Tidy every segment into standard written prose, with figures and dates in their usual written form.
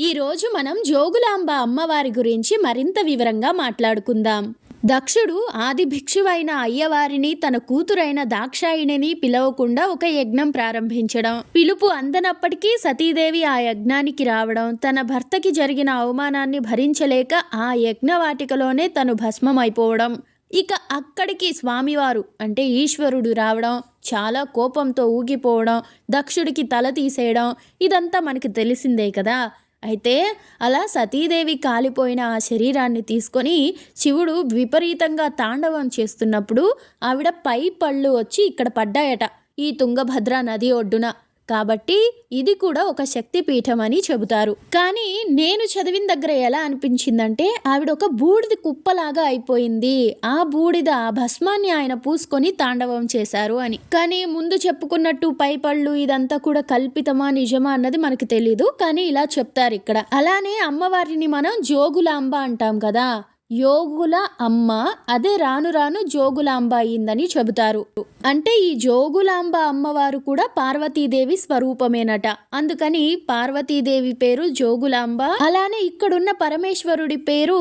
ఈరోజు మనం జోగులాంబ అమ్మవారి గురించి మరింత వివరంగా మాట్లాడుకుందాం. దక్షుడు ఆది భిక్షువైన అయ్యవారిని తన కూతురైన దాక్షాయిణిని పిలవకుండా ఒక యజ్ఞం ప్రారంభించడం, పిలుపు అందనప్పటికీ సతీదేవి ఆ యజ్ఞానికి రావడం, తన భర్తకి జరిగిన అవమానాన్ని భరించలేక ఆ యజ్ఞవాటికలోనే తను భస్మమైపోవడం, ఇక అక్కడికి స్వామివారు అంటే ఈశ్వరుడు రావడం, చాలా కోపంతో ఊగిపోవడం, దక్షుడికి తల తీసేయడం, ఇదంతా మనకి తెలిసిందే కదా. అయితే అలా సతీదేవి కాలిపోయిన ఆ శరీరాన్ని తీసుకొని శివుడు విపరీతంగా తాండవం చేస్తున్నప్పుడు ఆవిడ పై పళ్ళు వచ్చి ఇక్కడ పడ్డాయట, ఈ తుంగభద్ర నది ఒడ్డున. కాబట్టి ఇది కూడా ఒక శక్తి పీఠం అని చెబుతారు. కానీ నేను చదివిన దగ్గర ఎలా అనిపించిందంటే ఆవిడ ఒక బూడిద కుప్పలాగా అయిపోయింది, ఆ బూడిద ఆ భస్మాన్ని ఆయన పూసుకొని తాండవం చేశారు అని. కానీ ముందు చెప్పుకున్నట్టు పై పళ్ళు ఇదంతా కూడా కల్పితమా నిజమా అన్నది మనకి తెలీదు, కానీ ఇలా చెప్తారు ఇక్కడ. అలానే అమ్మవారిని మనం జోగులాంబ అంటాం కదా, యోగుల అమ్మ అదే రాను రాను జోగులాంబ అయిందని చెబుతారు. అంటే ఈ జోగులాంబ అమ్మవారు కూడా పార్వతీదేవి స్వరూపమేనట, అందుకని పార్వతీదేవి పేరు జోగులాంబ. అలానే ఇక్కడున్న పరమేశ్వరుడి పేరు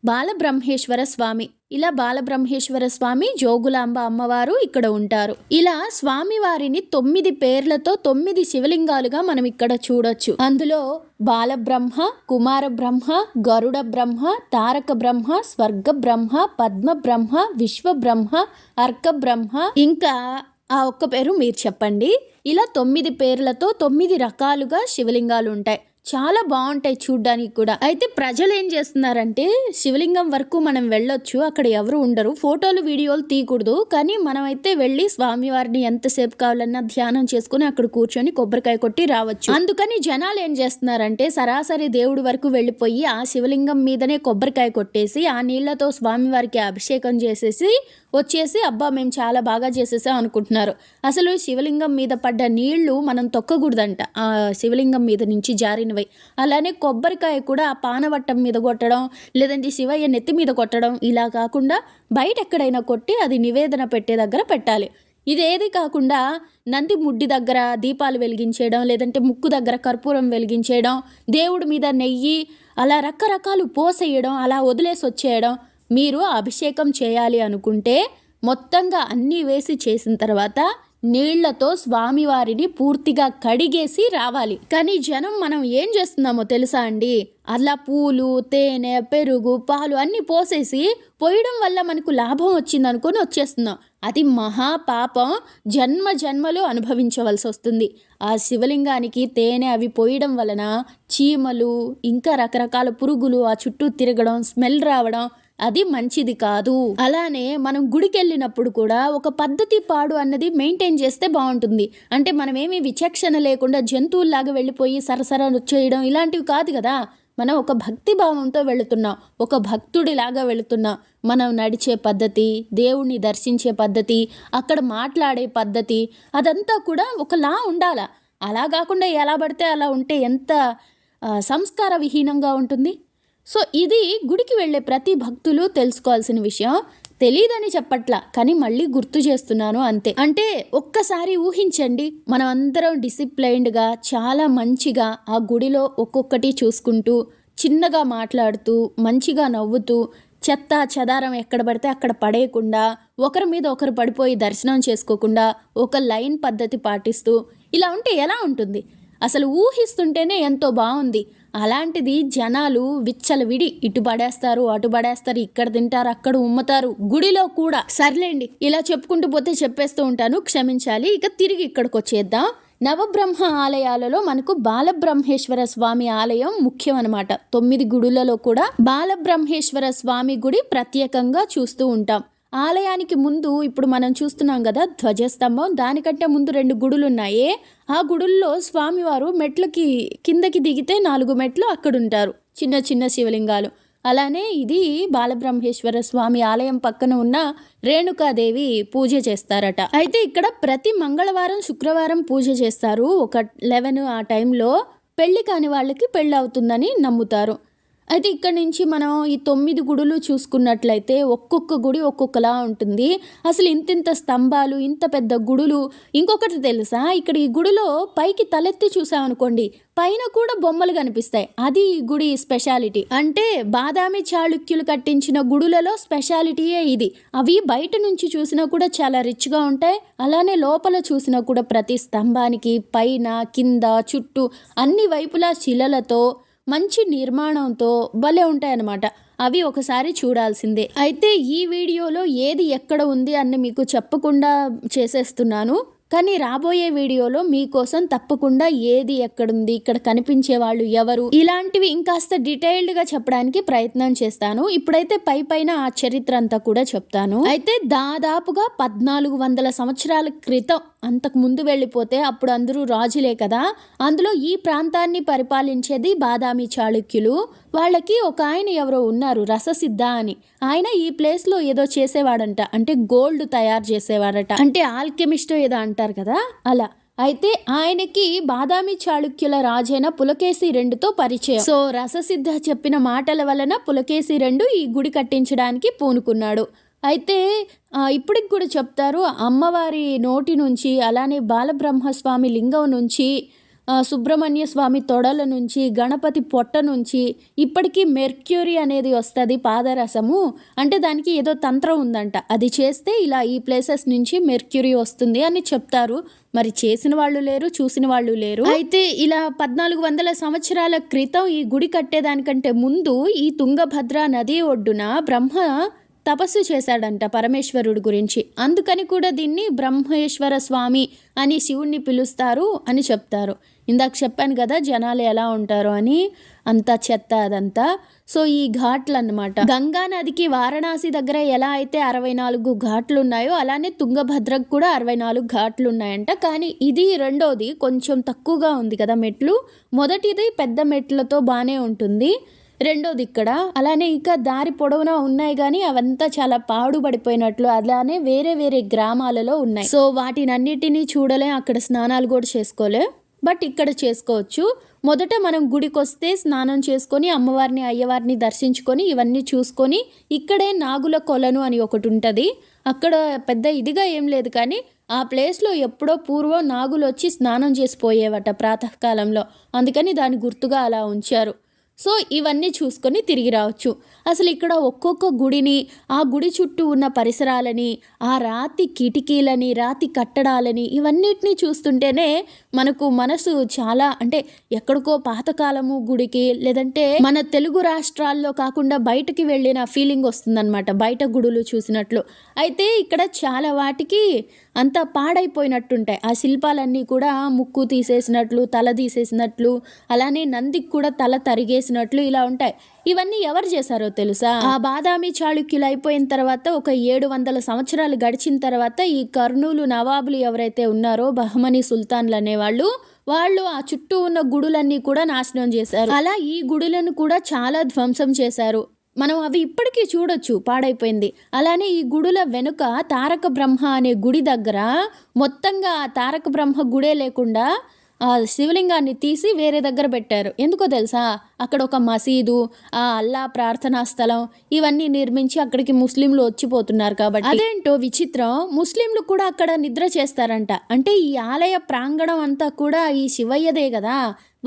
బాలబ్రహ్మేశ్వర స్వామి. ఇలా బాలబ్రహ్మేశ్వర స్వామి, జోగులాంబ అమ్మవారు ఇక్కడ ఉంటారు. ఇలా స్వామివారిని 9 పేర్లతో 9 శివలింగాలుగా మనం ఇక్కడ చూడొచ్చు. అందులో బాలబ్రహ్మ, కుమార బ్రహ్మ, గరుడ బ్రహ్మ, తారక బ్రహ్మ, స్వర్గ బ్రహ్మ, పద్మ బ్రహ్మ, విశ్వ బ్రహ్మ, అర్క బ్రహ్మ, ఇంకా ఆ ఒక్క పేరు మీరు చెప్పండి. ఇలా 9 పేర్లతో 9 రకాలుగా శివలింగాలు ఉంటాయి. చాలా బాగుంటాయి చూడ్డానికి కూడా. అయితే ప్రజలు ఏం చేస్తున్నారంటే శివలింగం వరకు మనం వెళ్ళొచ్చు, అక్కడ ఎవరు ఉండరు, ఫోటోలు వీడియోలు తీయకూడదు, కానీ మనం అయితే వెళ్ళి స్వామివారిని ఎంతసేపు కావాలన్నా ధ్యానం చేసుకుని అక్కడ కూర్చొని కొబ్బరికాయ కొట్టి రావచ్చు. అందుకని జనాలు ఏం చేస్తున్నారంటే సరాసరి దేవుడి వరకు వెళ్ళిపోయి ఆ శివలింగం మీదనే కొబ్బరికాయ కొట్టేసి ఆ నీళ్లతో స్వామివారికి అభిషేకం చేసేసి వచ్చేసి అబ్బా మేము చాలా బాగా చేసేసాం అనుకుంటున్నారు. అసలు శివలింగం మీద పడ్డ నీళ్లు మనం తొక్కకూడదంట, ఆ శివలింగం మీద నుంచి జారినవి. అలానే కొబ్బరికాయ కూడా ఆ పానవట్టం మీద కొట్టడం, లేదంటే శివయ్య నెత్తి మీద కొట్టడం, ఇలా కాకుండా బయట ఎక్కడైనా కొట్టి అది నివేదన పెట్టే దగ్గర పెట్టాలి. ఇదేది కాకుండా నంది ముడ్డి దగ్గర దీపాలు వెలిగించేయడం, లేదంటే ముక్కు దగ్గర కర్పూరం వెలిగించేయడం, దేవుడి మీద నెయ్యి అలా రకరకాలు పోసేయడం, అలా వదిలేసి వచ్చేయడం. మీరు అభిషేకం చేయాలి అనుకుంటే మొత్తంగా అన్నీ వేసి చేసిన తర్వాత నీళ్లతో స్వామివారిని పూర్తిగా కడిగేసి రావాలి. కానీ జనం మనం ఏం చేస్తున్నామో తెలుసా అండి, అలా పూలు, తేనె, పెరుగు, పాలు అన్నీ పోసేసి పోయడం వల్ల మనకు లాభం వచ్చింది అనుకొని వచ్చేస్తున్నాం. అది మహాపాపం, జన్మ జన్మలు అనుభవించవలసి వస్తుంది. ఆ శివలింగానికి తేనె అవి పోయడం వలన చీమలు ఇంకా రకరకాల పురుగులు ఆ చుట్టూ తిరగడం, స్మెల్ రావడం, అది మంచిది కాదు. అలానే మనం గుడికి వెళ్ళినప్పుడు కూడా ఒక పద్ధతి పాడు అన్నది మెయింటైన్ చేస్తే బాగుంటుంది. అంటే మనం ఏమీ విచక్షణ లేకుండా జంతువుల్లాగా వెళ్ళిపోయి సరసర చేయడం ఇలాంటివి కాదు కదా. మనం ఒక భక్తి భావంతో వెళుతున్నాం, ఒక భక్తుడిలాగా వెళుతున్నాం. మనం నడిచే పద్ధతి, దేవుణ్ణి దర్శించే పద్ధతి, అక్కడ మాట్లాడే పద్ధతి, అదంతా కూడా ఒకలా ఉండాలా. అలా కాకుండా ఎలా పడితే అలా ఉంటే ఎంత సంస్కార విహీనంగా ఉంటుంది. సో ఇది గుడికి వెళ్ళే ప్రతి భక్తులు తెలుసుకోవాల్సిన విషయం. తెలీదని చెప్పట్లా, కానీ మళ్ళీ గుర్తు చేస్తున్నాను అంతే. అంటే ఒక్కసారి ఊహించండి, మనం అందరం డిసిప్లైన్డ్గా చాలా మంచిగా ఆ గుడిలో ఒక్కొక్కటి చూసుకుంటూ, చిన్నగా మాట్లాడుతూ, మంచిగా నవ్వుతూ, చెత్త చెదారం ఎక్కడ పడితే అక్కడ పడేయకుండా, ఒకరి మీద ఒకరు పడిపోయి దర్శనం చేసుకోకుండా ఒక లైన్ పద్ధతి పాటిస్తూ ఇలా ఉంటే ఎలా ఉంటుంది? అసలు ఊహిస్తుంటేనే ఎంతో బాగుంది. అలాంటిది జనాలు విచ్చలవిడి ఇటు పడేస్తారు, అటు పడేస్తారు, ఇక్కడ తింటారు, అక్కడ ఉమ్మతారు, గుడిలో కూడా. సర్లేండి, ఇలా చెప్పుకుంటూ పోతే చెప్పేస్తూ ఉంటాను, క్షమించాలి. ఇక తిరిగి ఇక్కడికి వచ్చేద్దాం. నవబ్రహ్మ ఆలయాలలో మనకు బాలబ్రహ్మేశ్వర స్వామి ఆలయం ముఖ్యం అన్నమాట. 9 గుడులలో కూడా బాలబ్రహ్మేశ్వర స్వామి గుడి ప్రత్యేకంగా చూస్తూ ఉంటాం. ఆలయానికి ముందు ఇప్పుడు మనం చూస్తున్నాం కదా ధ్వజస్తంభం, దానికంటే ముందు 2 గుడులు ఉన్నాయి. ఆ గుడుల్లో స్వామివారు మెట్లకి కిందకి దిగితే 4 మెట్లు అక్కడుంటారు, చిన్న చిన్న శివలింగాలు. అలానే ఇది బాలబ్రహ్మేశ్వర స్వామి ఆలయం పక్కన ఉన్న రేణుకాదేవి పూజ చేస్తారట. అయితే ఇక్కడ ప్రతి మంగళవారం, శుక్రవారం పూజ చేస్తారు. ఒక 11 ఆ టైంలో పెళ్లి కాని వాళ్ళకి పెళ్ళి అవుతుందని నమ్ముతారు. అయితే ఇక్కడ నుంచి మనం ఈ 9 గుడులు చూసుకున్నట్లయితే ఒక్కొక్క గుడి ఒక్కొక్కలా ఉంటుంది. అసలు ఇంతింత స్తంభాలు, ఇంత పెద్ద గుడులు. ఇంకొకటి తెలుసా, ఇక్కడ ఈ గుడిలో పైకి తలెత్తి చూసామనుకోండి, పైన కూడా బొమ్మలు కనిపిస్తాయి. అది ఈ గుడి స్పెషాలిటీ. అంటే బాదామి చాళుక్యులు కట్టించిన గుడులలో స్పెషాలిటీయే ఇది. అవి బయట నుంచి చూసినా కూడా చాలా రిచ్గా ఉంటాయి. అలానే లోపల చూసినా కూడా ప్రతి స్తంభానికి పైన కింద చుట్టూ అన్ని వైపులా శిలలతో మంచి నిర్మాణంతో భలే ఉంటాయన్నమాట. అవి ఒకసారి చూడాల్సిందే. అయితే ఈ వీడియోలో ఏది ఎక్కడ ఉంది అని మీకు చెప్పకుండా చేసేస్తున్నాను. కానీ రాబోయే వీడియోలో మీకోసం తప్పకుండా ఏది ఎక్కడుంది, ఇక్కడ కనిపించే వాళ్ళు ఎవరు, ఇలాంటివి ఇంకాస్త డీటెయిల్డ్గా చెప్పడానికి ప్రయత్నం చేస్తాను. ఇప్పుడైతే పైన ఆ చరిత్ర అంతా కూడా చెప్తాను. అయితే దాదాపుగా 1400 సంవత్సరాల క్రితం, అంతకు ముందు వెళ్ళిపోతే అప్పుడు అందరూ రాజులే కదా, అందులో ఈ ప్రాంతాన్ని పరిపాలించేది బాదామి చాళుక్యులు. వాళ్ళకి ఒక ఆయన ఎవరో ఉన్నారు, రససిద్ధ అని. ఆయన ఈ ప్లేస్లో ఏదో చేసేవాడంట, అంటే గోల్డ్ తయారు చేసేవాడట, అంటే ఆల్కెమిస్ట్ ఏదో అంటారు కదా అలా. అయితే ఆయనకి బాదామి చాళుక్యుల రాజైన పులకేశి రెండుతో పరిచయం. సో రససిద్ధ చెప్పిన మాటల వలన పులకేశి రెండు ఈ గుడి కట్టించడానికి పూనుకున్నాడు. అయితే ఇప్పటికి కూడా చెప్తారు, అమ్మవారి నోటి నుంచి, అలానే బాలబ్రహ్మస్వామి లింగం నుంచి, సుబ్రహ్మణ్య స్వామి తొడల నుంచి, గణపతి పొట్ట నుంచి ఇప్పటికీ మెర్క్యూరీ అనేది వస్తుంది పాదరసము. అంటే దానికి ఏదో తంత్రం ఉందంట, అది చేస్తే ఇలా ఈ ప్లేసెస్ నుంచి మెర్క్యూరీ వస్తుంది అని చెప్తారు. మరి చేసిన వాళ్ళు లేరు, చూసిన వాళ్ళు లేరు. అయితే ఇలా 1400 సంవత్సరాల క్రితం ఈ గుడి కట్టేదానికంటే ముందు ఈ తుంగభద్ర నది ఒడ్డున బ్రహ్మ తపస్సు చేశాడంట పరమేశ్వరుడి గురించి. అందుకని కూడా దీన్ని బ్రహ్మేశ్వర స్వామి అని శివుణ్ణి పిలుస్తారు అని చెప్తారు. ఇందాక చెప్పాను కదా జనాలు ఎలా ఉంటారో అని, అంతా చెత్త అదంతా. సో ఈ ఘాట్లు అన్నమాట. గంగా నదికి వారణాసి దగ్గర ఎలా అయితే 64 ఘాట్లు ఉన్నాయో, అలానే తుంగభద్రకు కూడా 64 ఘాట్లు ఉన్నాయంట. కానీ ఇది రెండోది కొంచెం తక్కువగా ఉంది కదా మెట్లు. మొదటిది పెద్ద మెట్లతో బాగానే ఉంటుంది, రెండోది ఇక్కడ. అలానే ఇంకా దారి పొడవునా ఉన్నాయి కానీ అవంతా చాలా పాడుపడిపోయినట్లు, అలానే వేరే వేరే గ్రామాలలో ఉన్నాయి. సో వాటినన్నిటినీ చూడలే, అక్కడ స్నానాలు కూడా చేసుకోలే, బట్ ఇక్కడ చేసుకోవచ్చు. మొదట మనం గుడికి వస్తే స్నానం చేసుకొని అమ్మవారిని అయ్యవారిని దర్శించుకొని ఇవన్నీ చూసుకొని, ఇక్కడే నాగుల కొలను అని ఒకటి ఉంటుంది. అక్కడ పెద్ద ఇదిగా ఏం లేదు కానీ ఆ ప్లేస్లో ఎప్పుడో పూర్వం నాగులు వచ్చి స్నానం చేసిపోయేవట ప్రాతకాలంలో, అందుకని దాని గుర్తుగా అలా ఉంచారు. సో ఇవన్నీ చూసుకొని తిరిగి రావచ్చు. అసలు ఇక్కడ ఒక్కొక్క గుడిని, ఆ గుడి చుట్టూ ఉన్న పరిసరాలని, ఆ రాతి కిటికీలని, రాతి కట్టడాలని, ఇవన్నిటినీ చూస్తుంటేనే మనకు మనసు చాలా, అంటే ఎక్కడికో పాతకాలము గుడికి, లేదంటే మన తెలుగు రాష్ట్రాల్లో కాకుండా బయటకి వెళ్ళిన ఫీలింగ్ వస్తుందన్నమాట బయట గుడులు చూసినట్లు. అయితే ఇక్కడ చాలా వాటికి అంతా పాడైపోయినట్టుంటాయి. ఆ శిల్పాలన్నీ కూడా ముక్కు తీసేసినట్లు, తల తీసేసినట్లు, అలానే నందికి కూడా తల తరిగేసినట్లు ఇలా ఉంటాయి. ఇవన్నీ ఎవరు చేశారో తెలుసా? ఆ బాదామి చాళుక్యులు అయిపోయిన తర్వాత ఒక 700 సంవత్సరాలు గడిచిన తర్వాత ఈ కర్నూలు నవాబులు ఎవరైతే ఉన్నారో, బహమనీ సుల్తాన్లు అనేవాళ్ళు, వాళ్ళు ఆ చుట్టూ ఉన్న గుడులన్నీ కూడా నాశనం చేశారు. అలా ఈ గుడులను కూడా చాలా ధ్వంసం చేశారు. మనం అవి ఇప్పటికీ చూడొచ్చు, పాడైపోయింది. అలానే ఈ గుడుల వెనుక తారక బ్రహ్మ అనే గుడి దగ్గర మొత్తంగా ఆ తారక బ్రహ్మ గుడే లేకుండా ఆ శివలింగాన్ని తీసి వేరే దగ్గర పెట్టారు. ఎందుకో తెలుసా? అక్కడ ఒక మసీదు, ఆ అల్లా ప్రార్థనా స్థలం, ఇవన్నీ నిర్మించి అక్కడికి ముస్లింలు వచ్చిపోతున్నారు కాబట్టి. అదేంటో విచిత్రం, ముస్లింలు కూడా అక్కడ నిద్ర చేస్తారంట. అంటే ఈ ఆలయ ప్రాంగణం అంతా కూడా ఈ శివయ్యదే కదా.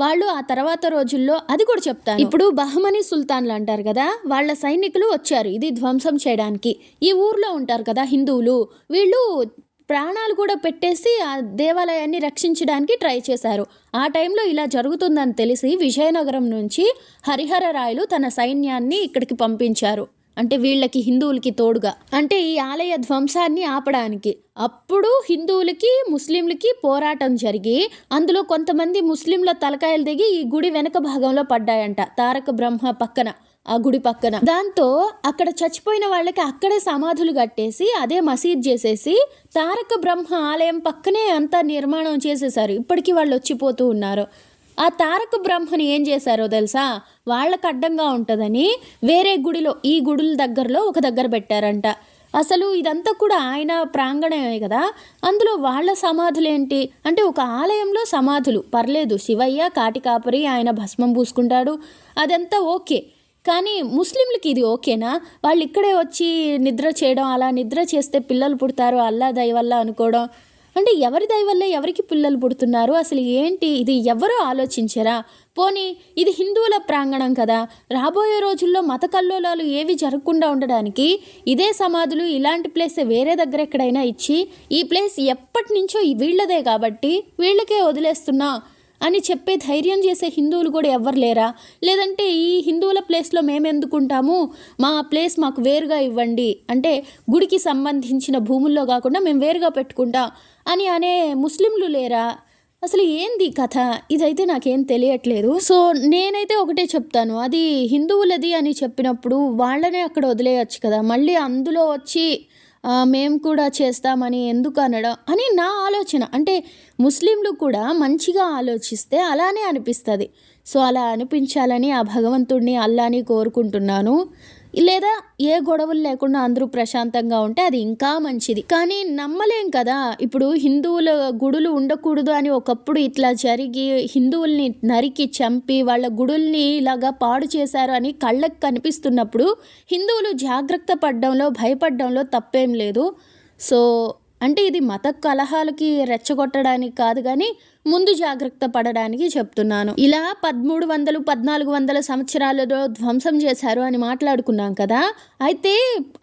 వాళ్ళు ఆ తర్వాత రోజుల్లో, అది కూడా చెప్తాను. ఇప్పుడు బహమనీ సుల్తాన్లు అంటారు కదా, వాళ్ళ సైనికులు వచ్చారు ఇది ధ్వంసం చేయడానికి. ఈ ఊర్లో ఉంటారు కదా హిందువులు, వీళ్ళు ప్రాణాలు కూడా పెట్టేసి ఆ దేవాలయాన్ని రక్షించడానికి ట్రై చేశారు. ఆ టైంలో ఇలా జరుగుతుందని తెలిసి విజయనగరం నుంచి హరిహర రాయలు తన సైన్యాన్ని ఇక్కడికి పంపించారు. అంటే వీళ్ళకి హిందువులకి తోడుగా, అంటే ఈ ఆలయ ధ్వంసాన్ని ఆపడానికి. అప్పుడు హిందువులకి ముస్లింలకి పోరాటం జరిగి అందులో కొంతమంది ముస్లింల తలకాయలు దిగి ఈ గుడి వెనక భాగంలో పడ్డాయంట, తారక బ్రహ్మ పక్కన, ఆ గుడి పక్కన. దాంతో అక్కడ చచ్చిపోయిన వాళ్ళకి అక్కడే సమాధులు కట్టేసి అదే మసీద్ చేసేసి తారక బ్రహ్మ ఆలయం పక్కనే అంతా నిర్మాణం చేసేసారు. ఇప్పటికీ వాళ్ళు వచ్చిపోతూ ఉన్నారు. ఆ తారక బ్రహ్మని ఏం చేశారో తెలుసా? వాళ్ళకు అడ్డంగా ఉంటుందని వేరే గుడిలో, ఈ గుడుల దగ్గరలో ఒక దగ్గర పెట్టారంట. అసలు ఇదంతా కూడా ఆయన ప్రాంగణమే కదా, అందులో వాళ్ళ సమాధులు ఏంటి అంటే, ఒక ఆలయంలో సమాధులు పర్లేదు, శివయ్య కాటికాపరి, ఆయన భస్మం పూసుకుంటాడు, అదంతా ఓకే. కానీ ముస్లింలకి ఇది ఓకేనా? వాళ్ళు ఇక్కడే వచ్చి నిద్ర చేయడం, అలా నిద్ర చేస్తే పిల్లలు పుడతారు అల్లా దయ వల్ల అనుకోవడం, అంటే ఎవరి దయ వల్ల ఎవరికి పిల్లలు పుడుతున్నారు? అసలు ఏంటి ఇది? ఎవరూ ఆలోచించరా? పోనీ ఇది హిందువుల ప్రాంగణం కదా, రాబోయే రోజుల్లో మత కల్లోలాలు ఏవి జరగకుండా ఉండడానికి ఇదే సమాధులు ఇలాంటి ప్లేస్ వేరే దగ్గర ఎక్కడైనా ఇచ్చి, ఈ ప్లేస్ ఎప్పటి నుంచో వీళ్ళదే కాబట్టి వీళ్ళకే వదిలేస్తున్నా అని చెప్పే ధైర్యం చేసే హిందువులు కూడా ఎవ్వరు లేరా? లేదంటే ఈ హిందువుల ప్లేస్లో మేము ఎందుకుంటాము, మా ప్లేస్ మాకు వేరుగా ఇవ్వండి, అంటే గుడికి సంబంధించిన భూముల్లో కాకుండా మేము వేరుగా పెట్టుకుంటాం అని అనే ముస్లింలు లేరా? అసలు ఏంది కథ? ఇదైతే నాకేం తెలియట్లేదు. సో నేనైతే ఒకటే చెప్తాను, అది హిందువులది అని చెప్పినప్పుడు వాళ్ళనే అక్కడ వదిలేయచ్చు కదా, మళ్ళీ అందులో వచ్చి మేము కూడా చేస్తామని ఎందుకు అనడం అని నా ఆలోచన. అంటే ముస్లింలు కూడా మంచిగా ఆలోచిస్తే అలానే అనిపిస్తుంది. సో అలా అనిపించాలని ఆ భగవంతుడిని అల్లాని కోరుకుంటున్నాను. లేదా ఏ గొడవలు లేకుండా అందరూ ప్రశాంతంగా ఉంటే అది ఇంకా మంచిది. కానీ నమ్మలేం కదా, ఇప్పుడు హిందువుల గుడులు ఉండకూడదు అని ఒకప్పుడు ఇట్లా జరిగి హిందువుల్ని నరికి చంపి వాళ్ళ గుడుల్ని ఇలాగా పాడు చేశారు అని కళ్ళకు కనిపిస్తున్నప్పుడు హిందువులు జాగ్రత్త పడడంలో భయపడడంలో తప్పేం లేదు. సో అంటే ఇది మత కలహాలకి రెచ్చగొట్టడానికి కాదు, కానీ ముందు జాగ్రత్త పడడానికి చెప్తున్నాను. ఇలా 1300 1400 సంవత్సరాలలో ధ్వంసం చేశారు అని మాట్లాడుకున్నాం కదా, అయితే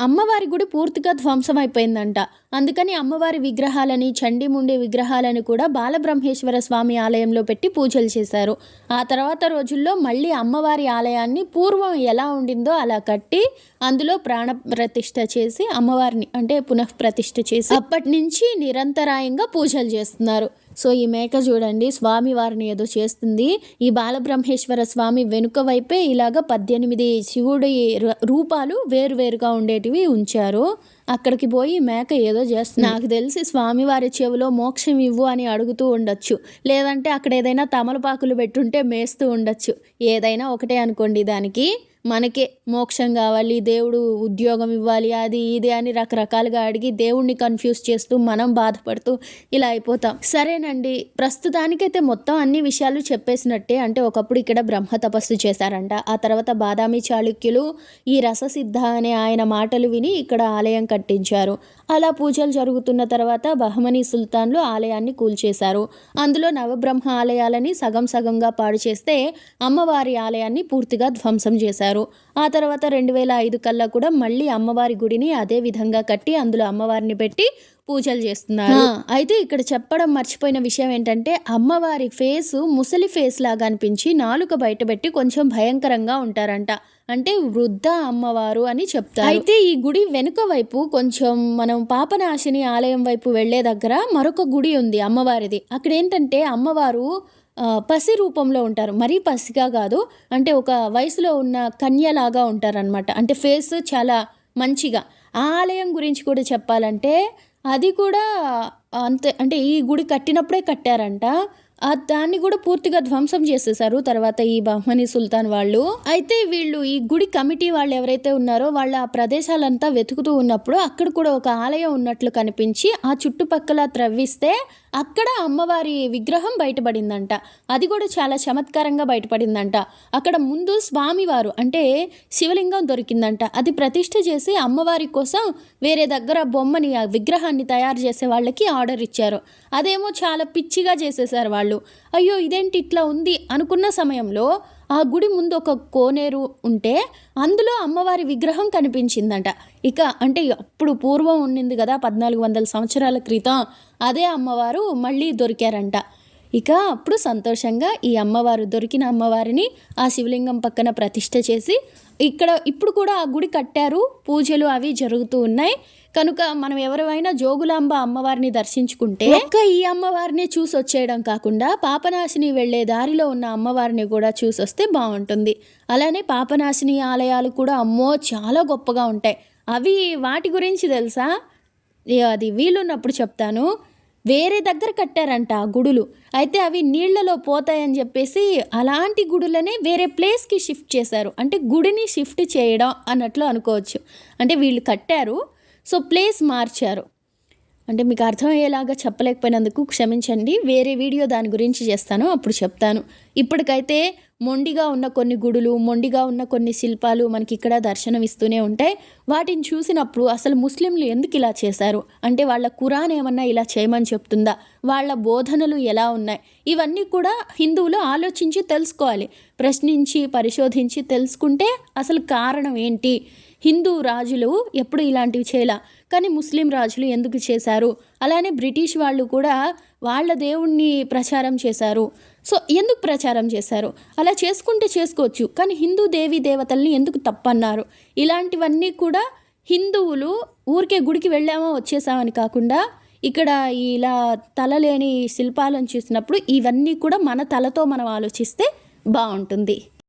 అమ్మవారి గుడి పూర్తిగా ధ్వంసం అయిపోయిందంట. అందుకని అమ్మవారి విగ్రహాలని, చండీముండి విగ్రహాలని కూడా బాలబ్రహ్మేశ్వర స్వామి ఆలయంలో పెట్టి పూజలు చేశారు. ఆ తర్వాత రోజుల్లో మళ్ళీ అమ్మవారి ఆలయాన్ని పూర్వం ఎలా ఉండిందో అలా కట్టి అందులో ప్రాణ ప్రతిష్ఠ చేసి అమ్మవారిని అంటే పునఃప్రతిష్ఠ చేసి అప్పటి నుంచి నిరంతరాయంగా పూజలు చేస్తున్నారు. సో ఈ మేక చూడండి స్వామివారిని ఏదో చేస్తుంది. ఈ బాలబ్రహ్మేశ్వర స్వామి వెనుక వైపే ఇలాగ 18 శివుడి రూపాలు వేరువేరుగా ఉండేటివి ఉంచారు. అక్కడికి పోయి మేక ఏదో చేస్తుంది. నాకు తెలిసి స్వామివారి చెవిలో మోక్షం ఇవ్వు అని అడుగుతూ ఉండొచ్చు, లేదంటే అక్కడ ఏదైనా తమలపాకులు పెట్టుంటే మేస్తూ ఉండొచ్చు. ఏదైనా ఒకటే అనుకోండి, దానికి మనకే మోక్షం కావాలి, దేవుడు ఉద్యోగం ఇవ్వాలి, అది ఇది అని రకరకాలుగా అడిగి దేవుణ్ణి కన్ఫ్యూజ్ చేస్తూ మనం బాధపడుతూ ఇలా అయిపోతాం. సరేనండి, ప్రస్తుతానికైతే మొత్తం అన్ని విషయాలు చెప్పేసినట్టే. అంటే ఒకప్పుడు ఇక్కడ బ్రహ్మ తపస్సు చేశారంట. ఆ తర్వాత బాదామి చాళుక్యులు ఈ రససిద్ధ అనే ఆయన మాటలు విని ఇక్కడ ఆలయం కట్టించారు. అలా పూజలు జరుగుతున్న తర్వాత బహమనీ సుల్తాన్లు ఆలయాన్ని కూల్చేశారు. అందులో నవబ్రహ్మ ఆలయాలని సగం సగంగా పాడు చేస్తే అమ్మవారి ఆలయాన్ని పూర్తిగా ధ్వంసం చేశారు. ఆ తర్వాత 2005 కల్లా కూడా మళ్ళీ అమ్మవారి గుడిని అదే విధంగా కట్టి అందులో అమ్మవారిని పెట్టి పూజలు చేస్తున్నారు. అయితే ఇక్కడ చెప్పడం మర్చిపోయిన విషయం ఏంటంటే అమ్మవారి ఫేసు ముసలి ఫేస్ లాగా అనిపించి నాలుక బయటపెట్టి కొంచెం భయంకరంగా ఉంటారంట. అంటే వృద్ధ అమ్మవారు అని చెప్తారు. అయితే ఈ గుడి వెనుక వైపు కొంచెం మనం పాపనాశిని ఆలయం వైపు వెళ్లే దగ్గర మరొక గుడి ఉంది అమ్మవారిది. అక్కడ ఏంటంటే అమ్మవారు పసి రూపంలో ఉంటారు. మరీ పసిగా కాదు, అంటే ఒక వయసులో ఉన్న కన్యలాగా ఉంటారనమాట. అంటే ఫేస్ చాలా మంచిగా. ఆ ఆలయం గురించి కూడా చెప్పాలంటే అది కూడా అంతే, అంటే ఈ గుడి కట్టినప్పుడే కట్టారంట. దాన్ని కూడా పూర్తిగా ధ్వంసం చేసేసారు తర్వాత ఈ బహ్మనీ సుల్తాన్ వాళ్ళు. అయితే వీళ్ళు ఈ గుడి కమిటీ వాళ్ళు ఎవరైతే ఉన్నారో వాళ్ళు ఆ ప్రదేశాలంతా వెతుకుతూ ఉన్నప్పుడు అక్కడ కూడా ఒక ఆలయం ఉన్నట్లు కనిపించి ఆ చుట్టుపక్కల త్రవ్విస్తే అక్కడ అమ్మవారి విగ్రహం బయటపడిందంట. అది కూడా చాలా చమత్కారంగా బయటపడిందంట. అక్కడ ముందు స్వామివారు అంటే శివలింగం దొరికిందంట. అది ప్రతిష్ఠ చేసి అమ్మవారి కోసం వేరే దగ్గర బొమ్మని ఆ విగ్రహాన్ని తయారు చేసే వాళ్ళకి ఆర్డర్ ఇచ్చారు. అదేమో చాలా పిచ్చిగా చేసేసారు వాళ్ళు. అయ్యో ఇదేంటి ఇట్లా ఉంది అనుకున్న సమయంలో ఆ గుడి ముందు ఒక కోనేరు ఉంటే అందులో అమ్మవారి విగ్రహం కనిపించిందంట. ఇక అంటే అప్పుడు పూర్వం ఉండింది కదా 1400 సంవత్సరాల క్రితం, అదే అమ్మవారు మళ్ళీ దొరికారంట. ఇక అప్పుడు సంతోషంగా ఈ అమ్మవారు దొరికిన అమ్మవారిని ఆ శివలింగం పక్కన ప్రతిష్ఠ చేసి ఇక్కడ ఇప్పుడు కూడా ఆ గుడి కట్టారు. పూజలు అవి జరుగుతూ ఉన్నాయి. కనుక మనం ఎవరైనా జోగులాంబ అమ్మవారిని దర్శించుకుంటే ఒక్క ఈ అమ్మవారిని చూసి వచ్చేయడం కాకుండా పాపనాశిని వెళ్లే దారిలో ఉన్న అమ్మవారిని కూడా చూసి వస్తే బాగుంటుంది. అలానే పాపనాశిని ఆలయాలు కూడా అమ్మో చాలా గొప్పగా ఉంటాయి. అవి వాటి గురించి తెలుసా, అది వీలున్నప్పుడు చెప్తాను. వేరే దగ్గర కట్టారంట ఆ గుడులు. అయితే అవి నీళ్లలో పోతాయని చెప్పేసి అలాంటి గుడులనే వేరే ప్లేస్కి షిఫ్ట్ చేశారు. అంటే గుడిని షిఫ్ట్ చేయడం అన్నట్లు అనుకోవచ్చు. అంటే వీళ్ళు కట్టారు, సో ప్లేస్ మార్చారు. అంటే మీకు అర్థమయ్యేలాగా చెప్పలేకపోయినందుకు క్షమించండి. వేరే వీడియో దాని గురించి చేస్తాను, అప్పుడు చెప్తాను. ఇప్పటికైతే మొండిగా ఉన్న కొన్ని గుడులు, మొండిగా ఉన్న కొన్ని శిల్పాలు మనకి ఇక్కడ దర్శనమిస్తూనే ఉంటాయి. వాటిని చూసినప్పుడు అసలు ముస్లింలు ఎందుకు ఇలా చేశారు, అంటే వాళ్ళ ఖురాన్ ఏమన్నా ఇలా చేయమని చెప్తుందా, వాళ్ళ బోధనలు ఎలా ఉన్నాయి, ఇవన్నీ కూడా హిందువులు ఆలోచించి తెలుసుకోవాలి. ప్రశ్నించి పరిశోధించి తెలుసుకుంటే అసలు కారణం ఏంటి, హిందూ రాజులు ఎప్పుడు ఇలాంటివి చేయలా కానీ ముస్లిం రాజులు ఎందుకు చేశారు, అలానే బ్రిటిష్ వాళ్ళు కూడా వాళ్ళ దేవుణ్ణి ప్రచారం చేశారు. సో ఎందుకు ప్రచారం చేశారు, అలా చేసుకుంటే చేసుకోవచ్చు కానీ హిందూ దేవీ దేవతల్ని ఎందుకు తప్పన్నారు, ఇలాంటివన్నీ కూడా హిందువులు ఊరికే గుడికి వెళ్ళామో వచ్చేసామని కాకుండా ఇక్కడ ఇలా తలలేని శిల్పాలను చూసినప్పుడు ఇవన్నీ కూడా మన తలతో మనం ఆలోచిస్తే బాగుంటుంది.